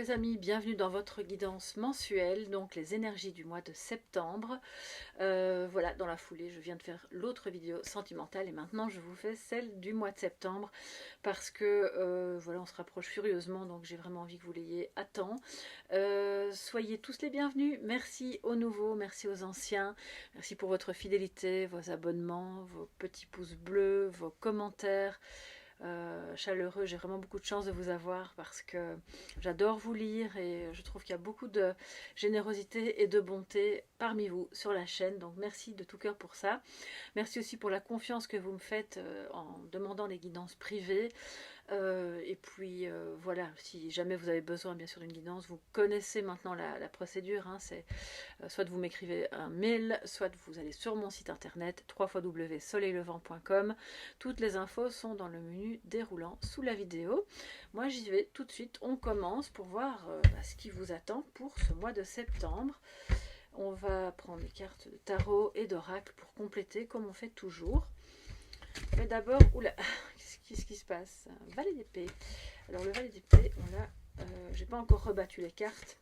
les amis, bienvenue dans votre guidance mensuelle, donc les énergies du mois de septembre. Voilà, dans la foulée, je viens de faire l'autre vidéo sentimentale et maintenant je vous fais celle du mois de septembre parce que voilà, on se rapproche furieusement, donc j'ai vraiment envie que vous l'ayez à temps. Soyez tous les bienvenus, merci aux nouveaux, merci aux anciens, merci pour votre fidélité, vos abonnements, vos petits pouces bleus, vos commentaires. Chaleureux, j'ai vraiment beaucoup de chance de vous avoir parce que j'adore vous lire et je trouve qu'il y a beaucoup de générosité et de bonté parmi vous sur la chaîne, donc merci de tout cœur pour ça. Merci aussi pour la confiance que vous me faites en demandant les guidances privées. Et puis voilà, si jamais vous avez besoin bien sûr d'une guidance, vous connaissez maintenant la procédure, hein, c'est soit vous m'écrivez un mail, soit vous allez sur mon site internet www.soleillevent.com. Toutes les infos sont dans le menu déroulant sous la vidéo. Moi j'y vais tout de suite, on commence pour voir ce qui vous attend pour ce mois de septembre. On va prendre les cartes de tarot et d'oracle pour compléter comme on fait toujours. Mais d'abord, oula, qu'est-ce qui se passe? Un valet d'épée. Alors le valet d'épée, on l'a, j'ai pas encore rebattu les cartes.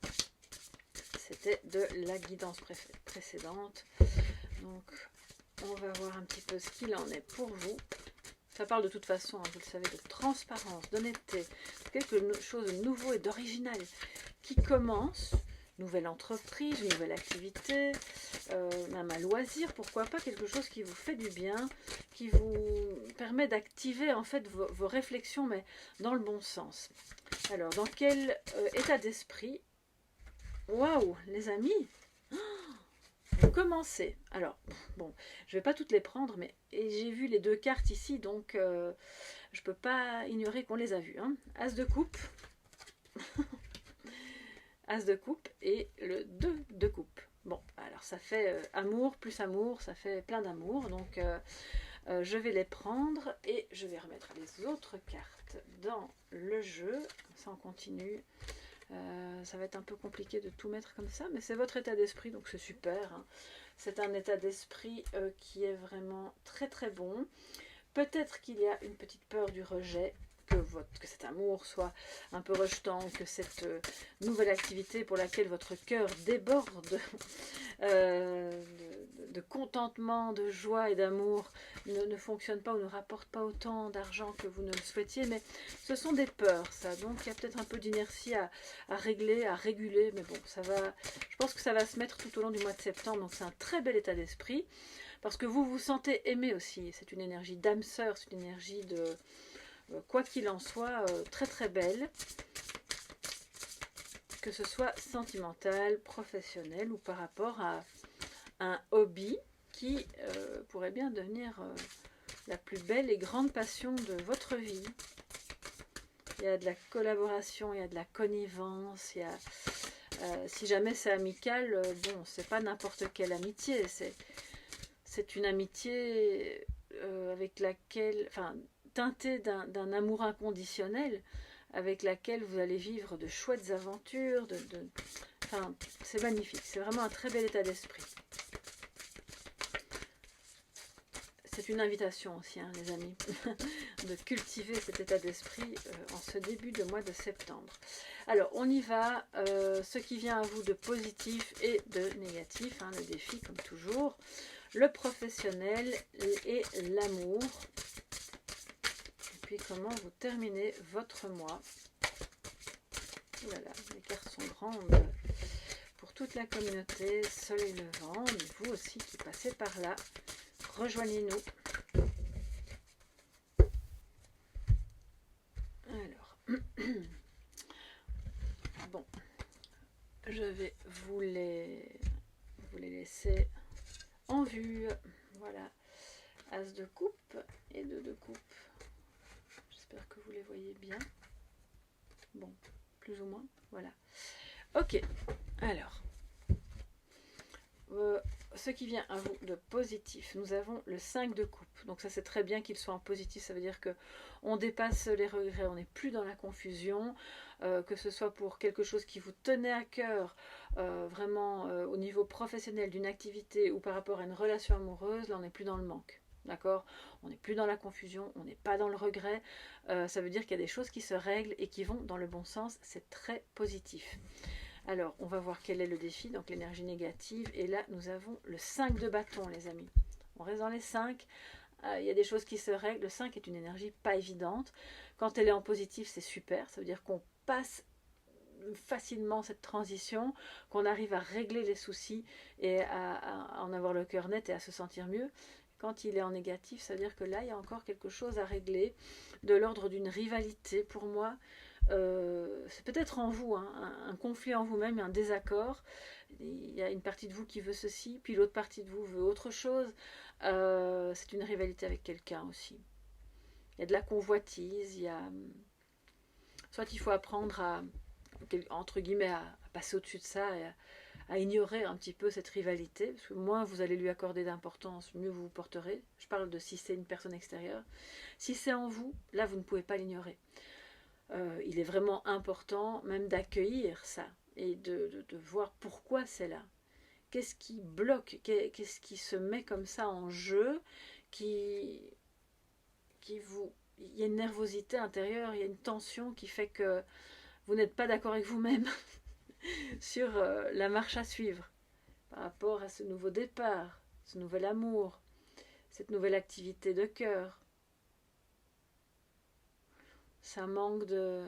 C'était de la guidance précédente. Donc on va voir un petit peu ce qu'il en est pour vous. Ça parle de toute façon, hein, vous le savez, de transparence, d'honnêteté, quelque chose de nouveau et d'original qui commence. Nouvelle entreprise, une nouvelle activité, même un loisir, pourquoi pas, quelque chose qui vous fait du bien, qui vous permet d'activer en fait vos réflexions, mais dans le bon sens. Alors, dans quel état d'esprit? Waouh, les amis, vous commencez. Alors, bon, je vais pas toutes les prendre, mais j'ai vu les deux cartes ici, donc je peux pas ignorer qu'on les a vues. Hein. As de coupe. As de coupe et le 2 de coupe. Bon, alors ça fait amour plus amour, ça fait plein d'amour. Donc je vais les prendre et je vais remettre les autres cartes dans le jeu. Comme ça on continue. Ça va être un peu compliqué de tout mettre comme ça, mais c'est votre état d'esprit, donc c'est super. Hein. C'est un état d'esprit qui est vraiment très très bon. Peut-être qu'il y a une petite peur du rejet, que cet amour soit un peu rejetant, que cette nouvelle activité pour laquelle votre cœur déborde de contentement, de joie et d'amour ne fonctionne pas ou ne rapporte pas autant d'argent que vous ne le souhaitiez, mais ce sont des peurs, ça. Donc il y a peut-être un peu d'inertie à régler, à réguler, mais bon, ça va. Je pense que ça va se mettre tout au long du mois de septembre, donc c'est un très bel état d'esprit, parce que vous vous sentez aimé aussi. C'est une énergie d'âme sœur, c'est une énergie de quoi qu'il en soit, très très belle, que ce soit sentimental, professionnel ou par rapport à un hobby qui pourrait bien devenir la plus belle et grande passion de votre vie. Il y a de la collaboration, il y a de la connivence, il y a, si jamais c'est amical, bon, c'est pas n'importe quelle amitié, c'est une amitié avec laquelle, enfin, teintée d'un amour inconditionnel, avec laquelle vous allez vivre de chouettes aventures, enfin, c'est magnifique, c'est vraiment un très bel état d'esprit. C'est une invitation aussi, hein, les amis, de cultiver cet état d'esprit en ce début de mois de septembre. Alors, on y va, ce qui vient à vous de positif et de négatif, hein, le défi comme toujours, le professionnel et l'amour. Et puis, comment vous terminez votre mois. Ouh là là, les cartes sont grandes. Pour toute la communauté, soleil levant, mais vous aussi qui passez par là, rejoignez-nous. Alors, bon, je vais vous les laisser en vue. Voilà, As de coupe et 2 de coupe. J'espère que vous les voyez bien. Bon, plus ou moins, voilà. Ok, alors, ce qui vient à vous de positif, nous avons le 5 de coupe. Donc ça c'est très bien qu'il soit en positif, ça veut dire que on dépasse les regrets, on n'est plus dans la confusion, que ce soit pour quelque chose qui vous tenait à cœur, vraiment au niveau professionnel d'une activité ou par rapport à une relation amoureuse, là on n'est plus dans le manque. D'accord? On n'est plus dans la confusion, on n'est pas dans le regret. Ça veut dire qu'il y a des choses qui se règlent et qui vont dans le bon sens. C'est très positif. Alors, on va voir quel est le défi, donc l'énergie négative. Et là, nous avons le 5 de bâton, les amis. On reste dans les 5. Il y a des choses qui se règlent. Le 5 est une énergie pas évidente. Quand elle est en positif, c'est super. Ça veut dire qu'on passe facilement cette transition, qu'on arrive à régler les soucis et à en avoir le cœur net et à se sentir mieux. Quand il est en négatif, ça veut dire que là, il y a encore quelque chose à régler, de l'ordre d'une rivalité pour moi. C'est peut-être en vous, hein, un conflit en vous-même, un désaccord. Il y a une partie de vous qui veut ceci, puis l'autre partie de vous veut autre chose. C'est une rivalité avec quelqu'un aussi. Il y a de la convoitise, il y a... Soit il faut apprendre à, entre guillemets, à passer au-dessus de ça et à ignorer un petit peu cette rivalité, parce que moins vous allez lui accorder d'importance, mieux vous vous porterez. Je parle de si c'est une personne extérieure. Si c'est en vous, là vous ne pouvez pas l'ignorer. Il est vraiment important même d'accueillir ça et de voir pourquoi c'est là. Qu'est-ce qui bloque, qu'est-ce qui se met comme ça en jeu, qui vous... Il y a une nervosité intérieure, il y a une tension qui fait que vous n'êtes pas d'accord avec vous-même sur la marche à suivre par rapport à ce nouveau départ, ce nouvel amour, cette nouvelle activité de cœur. Ça manque de...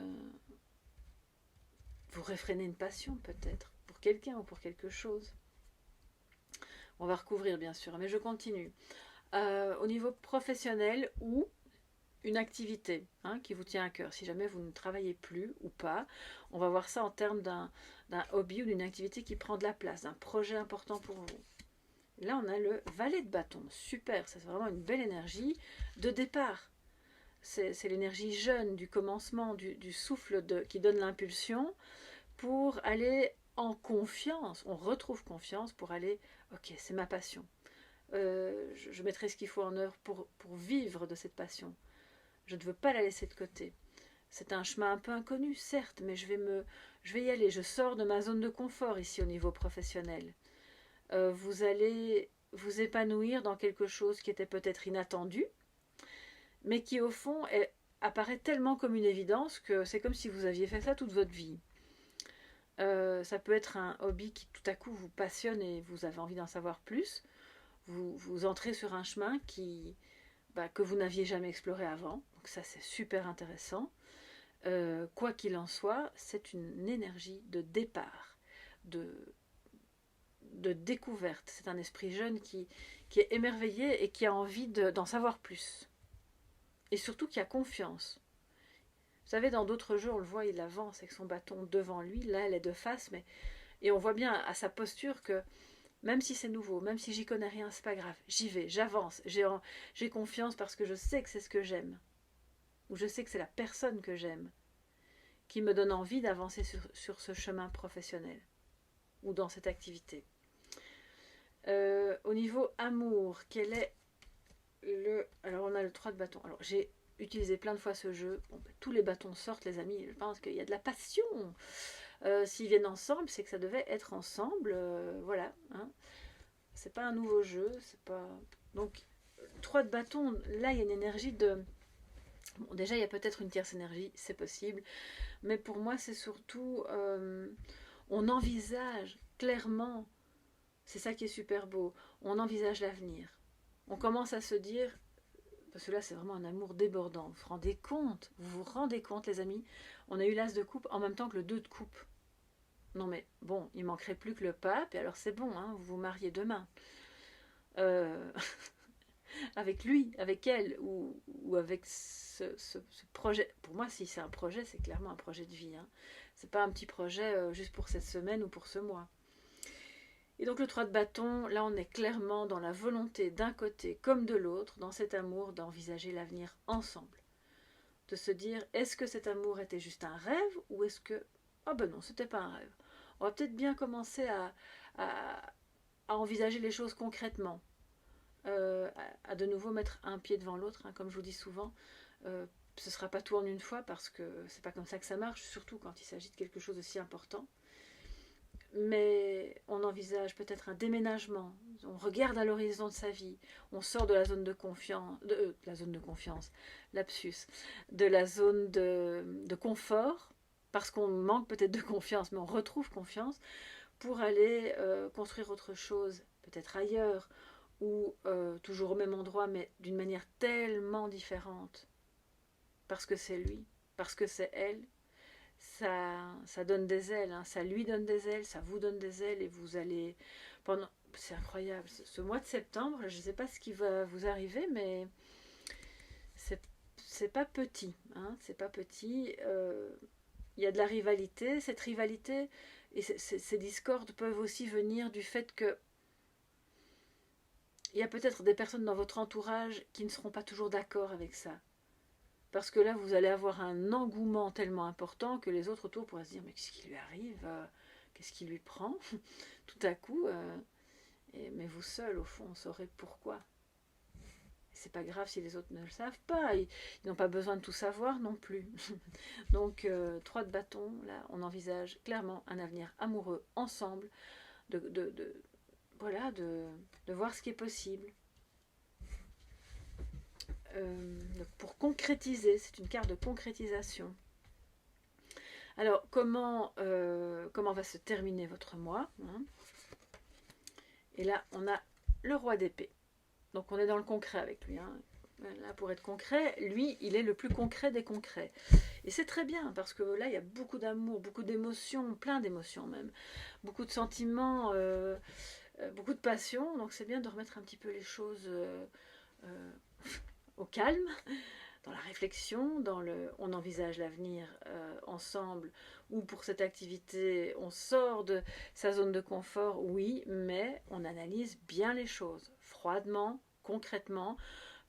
Vous réfrénez une passion peut-être, pour quelqu'un ou pour quelque chose. On va recouvrir bien sûr, mais je continue. Au niveau professionnel ou une activité qui vous tient à cœur, si jamais vous ne travaillez plus ou pas, on va voir ça en termes d'un hobby ou d'une activité qui prend de la place, d'un projet important pour vous. Là, on a le valet de bâton. Super, c'est vraiment une belle énergie de départ. C'est l'énergie jeune du commencement, du souffle qui donne l'impulsion pour aller en confiance. On retrouve confiance pour aller, ok, c'est ma passion. Je mettrai ce qu'il faut en œuvre pour vivre de cette passion. Je ne veux pas la laisser de côté. C'est un chemin un peu inconnu, certes, mais je vais y aller. Je sors de ma zone de confort ici au niveau professionnel. Vous allez vous épanouir dans quelque chose qui était peut-être inattendu, mais qui au fond apparaît tellement comme une évidence que c'est comme si vous aviez fait ça toute votre vie. Ça peut être un hobby qui tout à coup vous passionne et vous avez envie d'en savoir plus. Vous entrez sur un chemin que vous n'aviez jamais exploré avant. Donc ça c'est super intéressant. Quoi qu'il en soit, c'est une énergie de départ, de découverte. C'est un esprit jeune qui est émerveillé et qui a envie d'en savoir plus. Et surtout qui a confiance. Vous savez, dans d'autres jeux, on le voit, il avance avec son bâton devant lui. Là, elle est de face, et on voit bien à sa posture que même si c'est nouveau, même si j'y connais rien, c'est pas grave. J'y vais, j'avance, j'ai confiance parce que je sais que c'est ce que j'aime. Ou je sais que c'est la personne que j'aime qui me donne envie d'avancer sur ce chemin professionnel ou dans cette activité. Au niveau amour, quel est le... Alors on a le 3 de bâton. Alors j'ai utilisé plein de fois ce jeu. Bon, tous les bâtons sortent les amis. Je pense qu'il y a de la passion. S'ils viennent ensemble, c'est que ça devait être ensemble. Voilà. Hein. C'est pas un nouveau jeu. C'est pas... Donc 3 de bâton, là il y a une énergie de... Bon, déjà il y a peut-être une tierce énergie, c'est possible. Mais pour moi c'est surtout... on envisage clairement... C'est ça qui est super beau. On envisage l'avenir. On commence à se dire, parce que là c'est vraiment un amour débordant. Vous vous rendez compte les amis, on a eu l'as de coupe en même temps que le 2 de coupe. Non mais bon, il manquerait plus que le pape, et alors c'est bon, hein, vous vous mariez demain. Avec lui, avec elle, ou avec ce projet. Pour moi, si c'est un projet, c'est clairement un projet de vie. Hein. C'est pas un petit projet juste pour cette semaine ou pour ce mois. Et donc le 3 de bâton, là on est clairement dans la volonté d'un côté comme de l'autre, dans cet amour, d'envisager l'avenir ensemble. De se dire, est-ce que cet amour était juste un rêve ou est-ce que... Ah ben non, c'était pas un rêve. On va peut-être bien commencer à envisager les choses concrètement. À de nouveau mettre un pied devant l'autre, hein, comme je vous dis souvent. Ce ne sera pas tout en une fois parce que c'est pas comme ça que ça marche, surtout quand il s'agit de quelque chose de si important. mais on envisage peut-être un déménagement, on regarde à l'horizon de sa vie, on sort de la zone de confiance, lapsus, de la zone de confort, parce qu'on manque peut-être de confiance, mais on retrouve confiance, pour aller construire autre chose, peut-être ailleurs, ou toujours au même endroit, mais d'une manière tellement différente, parce que c'est lui, parce que c'est elle, ça donne des ailes, hein. Ça lui donne des ailes, ça vous donne des ailes, et vous allez pendant. C'est incroyable. Ce mois de septembre, je ne sais pas ce qui va vous arriver, mais c'est pas petit, hein. C'est pas petit. Il y a de la rivalité. Cette rivalité et ces discordes peuvent aussi venir du fait que il y a peut-être des personnes dans votre entourage qui ne seront pas toujours d'accord avec ça. Parce que là, vous allez avoir un engouement tellement important que les autres autour pourraient se dire mais qu'est-ce qui lui arrive, qu'est-ce qui lui prend tout à coup, mais vous seul, au fond, saurez pourquoi. C'est pas grave si les autres ne le savent pas, ils n'ont pas besoin de tout savoir non plus. Donc, 3 de bâton, là, on envisage clairement un avenir amoureux ensemble, voilà, de voir ce qui est possible. Donc pour concrétiser, c'est une carte de concrétisation. Alors, comment va se terminer votre mois, hein? Et là, on a le roi d'épée. Donc, on est dans le concret avec lui, hein. Là, pour être concret, lui, il est le plus concret des concrets. Et c'est très bien, parce que là, il y a beaucoup d'amour, beaucoup d'émotions, plein d'émotions même, beaucoup de sentiments, beaucoup de passion. Donc, c'est bien de remettre un petit peu les choses au calme, dans la réflexion, on envisage l'avenir ensemble, ou pour cette activité, on sort de sa zone de confort, oui, mais on analyse bien les choses, froidement, concrètement,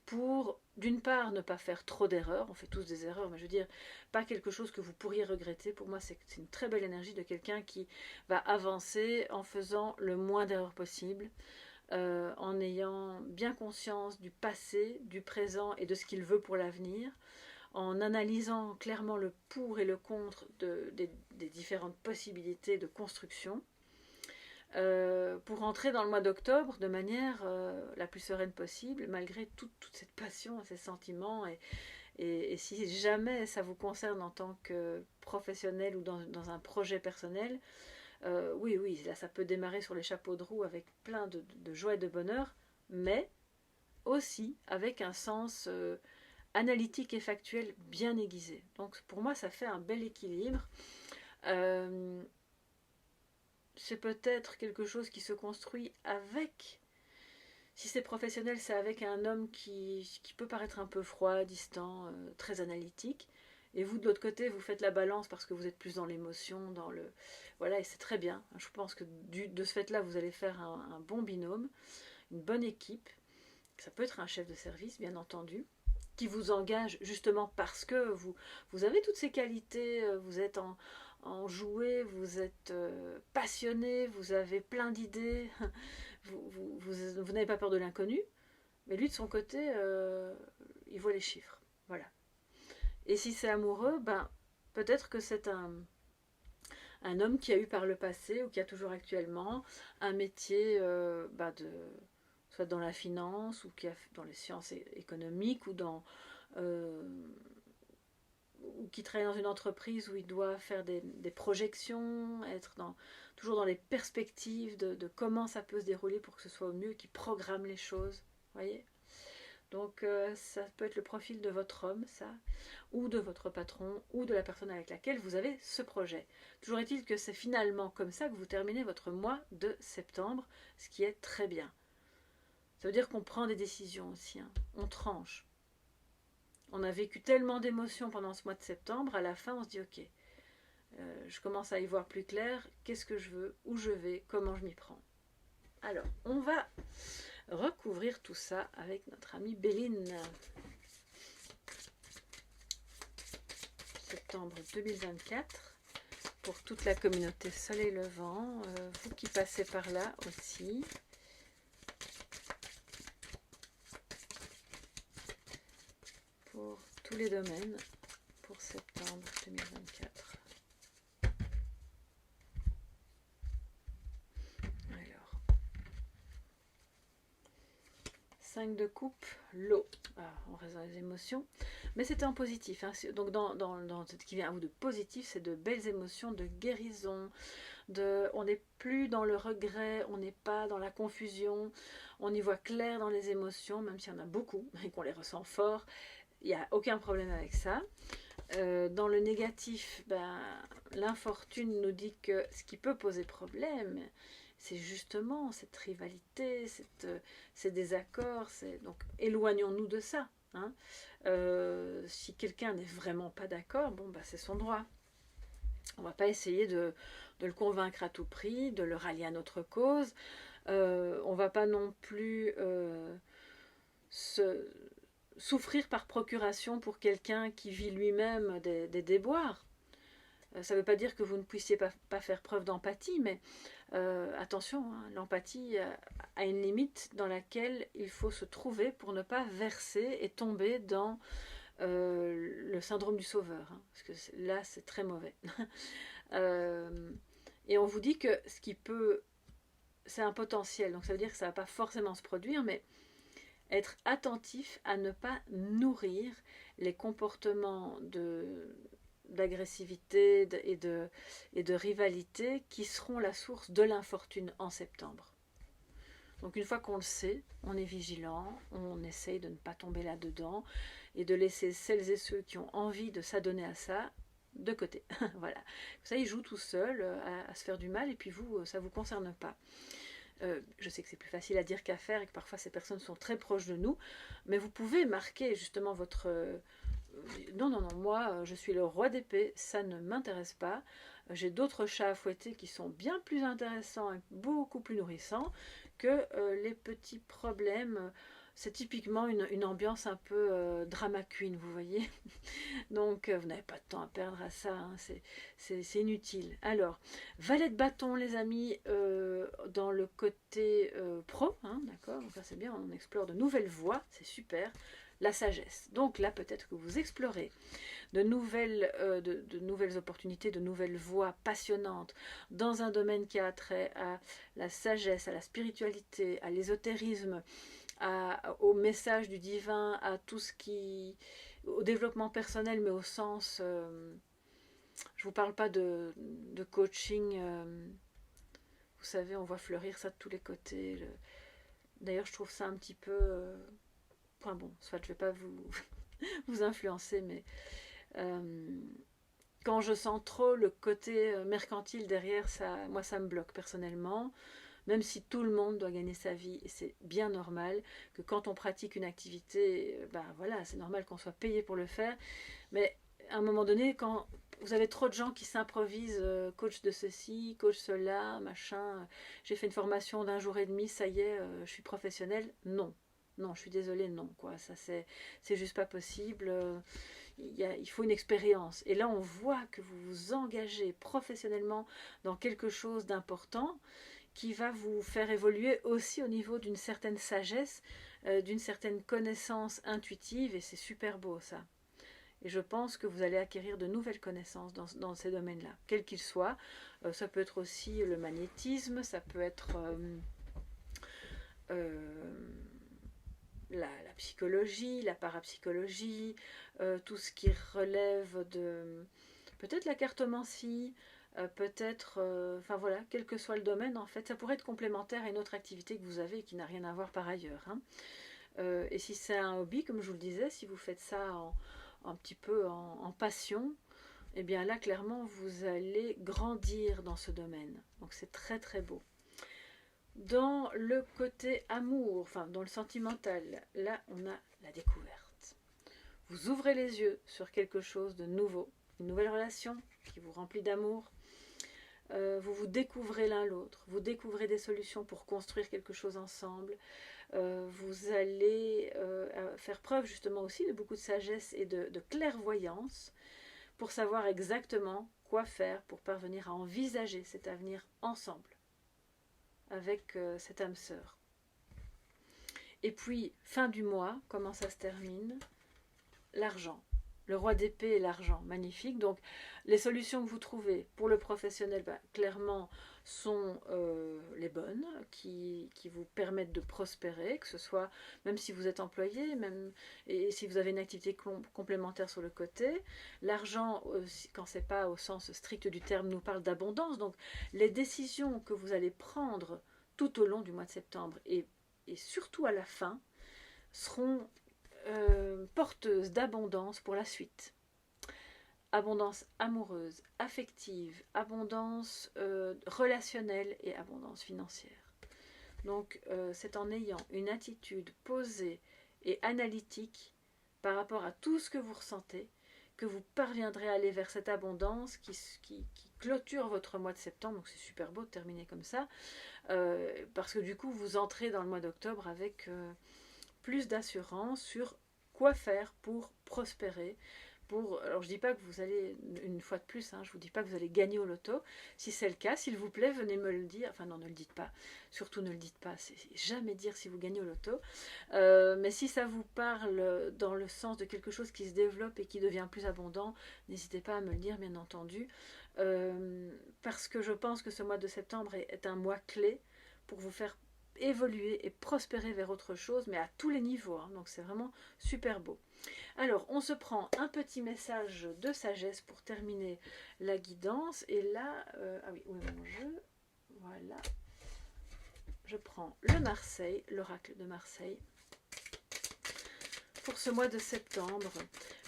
pour, d'une part, ne pas faire trop d'erreurs. On fait tous des erreurs, mais je veux dire, pas quelque chose que vous pourriez regretter. Pour moi, c'est une très belle énergie de quelqu'un qui va avancer en faisant le moins d'erreurs possible, en ayant bien conscience du passé, du présent et de ce qu'il veut pour l'avenir, en analysant clairement le pour et le contre des différentes possibilités de construction, pour entrer dans le mois d'octobre de manière la plus sereine possible, malgré toute cette passion, ces sentiments. Et si jamais ça vous concerne en tant que professionnel ou dans un projet personnel, oui, là ça peut démarrer sur les chapeaux de roue avec plein de joie et de bonheur, mais aussi avec un sens analytique et factuel bien aiguisé. Donc pour moi ça fait un bel équilibre. C'est peut-être quelque chose qui se construit avec, si c'est professionnel, c'est avec un homme qui peut paraître un peu froid, distant, très analytique. Et vous, de l'autre côté, vous faites la balance parce que vous êtes plus dans l'émotion, dans le... Voilà, et c'est très bien. Je pense que de ce fait-là, vous allez faire un bon binôme, une bonne équipe. Ça peut être un chef de service, bien entendu, qui vous engage justement parce que vous avez toutes ces qualités, vous êtes enjoué, vous êtes passionné, vous avez plein d'idées, vous n'avez pas peur de l'inconnu, mais lui de son côté, il voit les chiffres. Voilà. Et si c'est amoureux, ben, peut-être que c'est un homme qui a eu par le passé ou qui a toujours actuellement un métier soit dans la finance ou qui a dans les sciences économiques ou qui travaille dans une entreprise où il doit faire des projections, être toujours dans les perspectives de comment ça peut se dérouler pour que ce soit au mieux, qui programme les choses, voyez. Donc ça peut être le profil de votre homme, ça, ou de votre patron, ou de la personne avec laquelle vous avez ce projet. Toujours est-il que c'est finalement comme ça que vous terminez votre mois de septembre, ce qui est très bien. Ça veut dire qu'on prend des décisions aussi, hein. On tranche. On a vécu tellement d'émotions pendant ce mois de septembre, à la fin on se dit ok, je commence à y voir plus clair, qu'est-ce que je veux, où je vais, comment je m'y prends. Alors, on va recouvrir tout ça avec notre amie Béline. Septembre 2024, pour toute la communauté Soleil Levant, vous qui passez par là aussi. Pour tous les domaines, pour septembre 2024. 5 de coupe, l'eau. On reste dans les émotions. Mais c'était en positif. Hein. Donc dans ce qui vient à vous de positif, c'est de belles émotions, de guérison. On n'est plus dans le regret, on n'est pas dans la confusion. On y voit clair dans les émotions, même s'il y en a beaucoup et qu'on les ressent fort. Il n'y a aucun problème avec ça. Dans le négatif, l'infortune nous dit que ce qui peut poser problème, c'est justement cette rivalité, ces désaccords. Donc éloignons-nous de ça. Hein. Si quelqu'un n'est vraiment pas d'accord, c'est son droit. On ne va pas essayer de le convaincre à tout prix, de le rallier à notre cause. On ne va pas non plus souffrir par procuration pour quelqu'un qui vit lui-même des déboires. Ça ne veut pas dire que vous ne puissiez pas faire preuve d'empathie, mais attention, hein, l'empathie a une limite dans laquelle il faut se trouver pour ne pas verser et tomber dans le syndrome du sauveur. Hein, parce que là, c'est très mauvais. Et on vous dit que ce qui peut... C'est un potentiel, donc ça veut dire que ça ne va pas forcément se produire, mais être attentif à ne pas nourrir les comportements d'agressivité et de rivalité qui seront la source de l'infortune en septembre. Donc une fois qu'on le sait, on est vigilant, on essaye de ne pas tomber là-dedans et de laisser celles et ceux qui ont envie de s'adonner à ça de côté. Voilà. Ça, ils jouent tout seuls à se faire du mal et puis vous, ça ne vous concerne pas. Je sais que c'est plus facile à dire qu'à faire et que parfois ces personnes sont très proches de nous, mais vous pouvez marquer justement votre... non, moi je suis le roi d'épée, ça ne m'intéresse pas. J'ai d'autres chats à fouetter qui sont bien plus intéressants et beaucoup plus nourrissants que les petits problèmes. C'est typiquement une ambiance un peu drama queen, vous voyez. Donc vous n'avez pas de temps à perdre à ça, hein, c'est inutile. Alors, valet de bâton les amis, dans le côté pro, hein, d'accord, donc ça c'est bien, on explore de nouvelles voies, c'est super. La sagesse. Donc là peut-être que vous explorez de nouvelles opportunités, de nouvelles voies passionnantes dans un domaine qui a trait à la sagesse, à la spiritualité, à l'ésotérisme, au message du divin, à tout ce qui... au développement personnel, mais au sens... je vous parle pas de coaching, vous savez, on voit fleurir ça de tous les côtés. D'ailleurs, je trouve ça un petit peu... Enfin bon, soit je vais pas vous influencer, mais quand je sens trop le côté mercantile derrière, moi ça me bloque personnellement. Même si tout le monde doit gagner sa vie, et c'est bien normal que quand on pratique une activité, voilà, c'est normal qu'on soit payé pour le faire. Mais à un moment donné, quand vous avez trop de gens qui s'improvisent coach de ceci, coach cela, machin, j'ai fait une formation d'1 jour et demi, ça y est, je suis professionnelle. Non, je suis désolée, non, quoi. Ça, c'est juste pas possible. Il faut une expérience. Et là, on voit que vous vous engagez professionnellement dans quelque chose d'important qui va vous faire évoluer aussi au niveau d'une certaine sagesse, d'une certaine connaissance intuitive, et c'est super beau ça. Et je pense que vous allez acquérir de nouvelles connaissances dans ces domaines-là, quels qu'ils soient. Ça peut être aussi le magnétisme, ça peut être la psychologie, la parapsychologie, tout ce qui relève de peut-être la cartomancie, peut-être, enfin voilà, quel que soit le domaine, en fait, ça pourrait être complémentaire à une autre activité que vous avez et qui n'a rien à voir par ailleurs. Hein. Et si c'est un hobby, comme je vous le disais, si vous faites ça un petit peu en passion, eh bien là, clairement, vous allez grandir dans ce domaine. Donc c'est très très beau. Dans le côté amour, enfin dans le sentimental, là, on a la découverte. Vous ouvrez les yeux sur quelque chose de nouveau, une nouvelle relation qui vous remplit d'amour. Vous vous découvrez l'un l'autre, vous découvrez des solutions pour construire quelque chose ensemble. Vous allez faire preuve justement aussi de beaucoup de sagesse et de clairvoyance pour savoir exactement quoi faire pour parvenir à envisager cet avenir ensemble avec cette âme sœur. Et puis, fin du mois, comment ça se termine? L'argent. le roi d'épée et l'argent, magnifique. Donc les solutions que vous trouvez pour le professionnel, clairement, sont les bonnes, qui vous permettent de prospérer, que ce soit, même si vous êtes employé, même et si vous avez une activité complémentaire sur le côté. L'argent, quand c'est pas au sens strict du terme, nous parle d'abondance. Donc les décisions que vous allez prendre tout au long du mois de septembre et surtout à la fin, seront porteuses d'abondance pour la suite. Abondance amoureuse, affective, abondance relationnelle et abondance financière. Donc c'est en ayant une attitude posée et analytique par rapport à tout ce que vous ressentez que vous parviendrez à aller vers cette abondance qui clôture votre mois de septembre. Donc c'est super beau de terminer comme ça, parce que du coup vous entrez dans le mois d'octobre avec plus d'assurance sur quoi faire pour prospérer. Alors je ne dis pas que vous allez, une fois de plus, je ne vous dis pas que vous allez gagner au loto. Si c'est le cas, s'il vous plaît, venez me le dire. Enfin non, ne le dites pas. Surtout ne le dites pas. C'est jamais dire si vous gagnez au loto. Mais si ça vous parle dans le sens de quelque chose qui se développe et qui devient plus abondant, n'hésitez pas à me le dire, bien entendu. Parce que je pense que ce mois de septembre est un mois clé pour vous faire évoluer et prospérer vers autre chose, mais à tous les niveaux. Donc c'est vraiment super beau. Alors, on se prend un petit message de sagesse pour terminer la guidance. Et là, ah oui, où est mon jeu? Voilà. Je prends le Marseille, l'oracle de Marseille. Pour ce mois de septembre,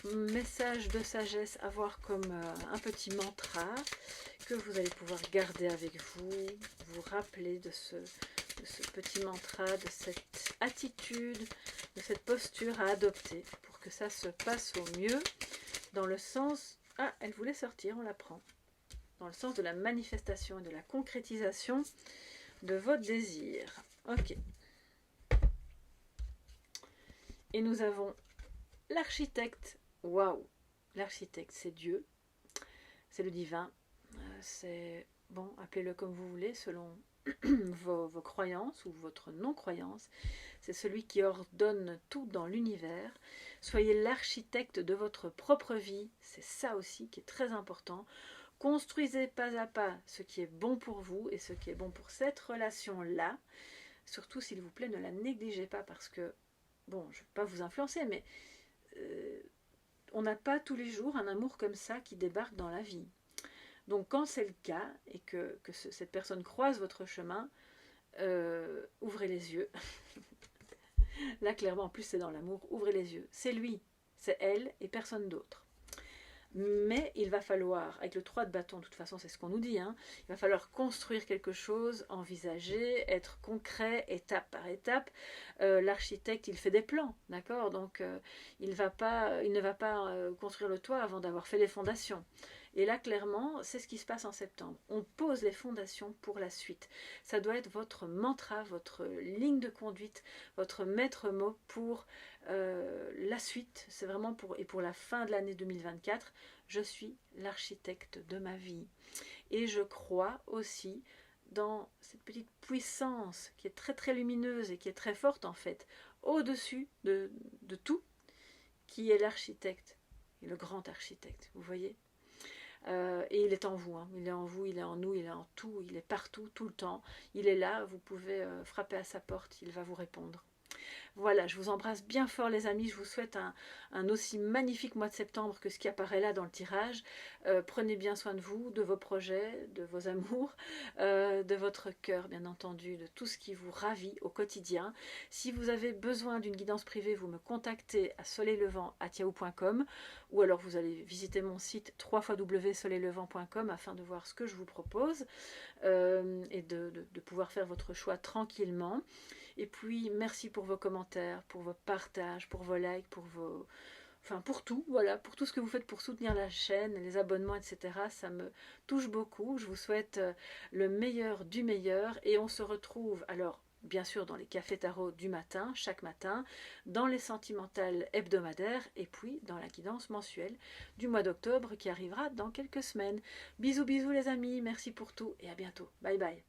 message de sagesse à voir comme un petit mantra que vous allez pouvoir garder avec vous, vous rappeler de ce petit mantra, de cette attitude, de cette posture à adopter pour que ça se passe au mieux dans le sens... Ah, elle voulait sortir, on la prend. Dans le sens de la manifestation et de la concrétisation de votre désir. Ok. Et nous avons l'architecte. Waouh! L'architecte, c'est Dieu. C'est le divin. C'est... Bon, appelez-le comme vous voulez, selon vos croyances ou votre non-croyance. C'est celui qui ordonne tout dans l'univers. Soyez l'architecte de votre propre vie. C'est ça aussi qui est très important. Construisez pas à pas ce qui est bon pour vous et ce qui est bon pour cette relation-là. Surtout, s'il vous plaît, ne la négligez pas parce que, bon, je ne vais pas vous influencer, mais on n'a pas tous les jours un amour comme ça qui débarque dans la vie. Donc quand c'est le cas et que cette personne croise votre chemin, ouvrez les yeux. Là clairement en plus c'est dans l'amour, ouvrez les yeux. C'est lui, c'est elle et personne d'autre. Mais il va falloir, avec le 3 de bâton, de toute façon c'est ce qu'on nous dit, il va falloir construire quelque chose, envisager, être concret, étape par étape. L'architecte, il fait des plans, d'accord? Donc il ne va pas construire le toit avant d'avoir fait les fondations. Et là, clairement, c'est ce qui se passe en septembre. On pose les fondations pour la suite. Ça doit être votre mantra, votre ligne de conduite, votre maître mot pour la suite. C'est vraiment pour la fin de l'année 2024. Je suis l'architecte de ma vie. Et je crois aussi dans cette petite puissance qui est très très lumineuse et qui est très forte en fait, au-dessus de tout, qui est l'architecte, et le grand architecte, vous voyez. Et il est en vous, il est en vous, il est en nous, il est en tout, il est partout, tout le temps. Il est là, vous pouvez frapper à sa porte, il va vous répondre. Voilà, je vous embrasse bien fort les amis, je vous souhaite un aussi magnifique mois de septembre que ce qui apparaît là dans le tirage. Prenez bien soin de vous, de vos projets, de vos amours, de votre cœur bien entendu, de tout ce qui vous ravit au quotidien. Si vous avez besoin d'une guidance privée, vous me contactez à soleillevent@yahoo.com ou alors vous allez visiter mon site www.soleillevent.com afin de voir ce que je vous propose et de pouvoir faire votre choix tranquillement. Et puis, merci pour vos commentaires, pour vos partages, pour vos likes, pour tout, voilà, pour tout ce que vous faites pour soutenir la chaîne, les abonnements, etc. Ça me touche beaucoup. Je vous souhaite le meilleur du meilleur et on se retrouve, alors, bien sûr, dans les cafés tarot du matin, chaque matin, dans les sentimentales hebdomadaires et puis dans la guidance mensuelle du mois d'octobre qui arrivera dans quelques semaines. Bisous, bisous les amis, merci pour tout et à bientôt. Bye bye.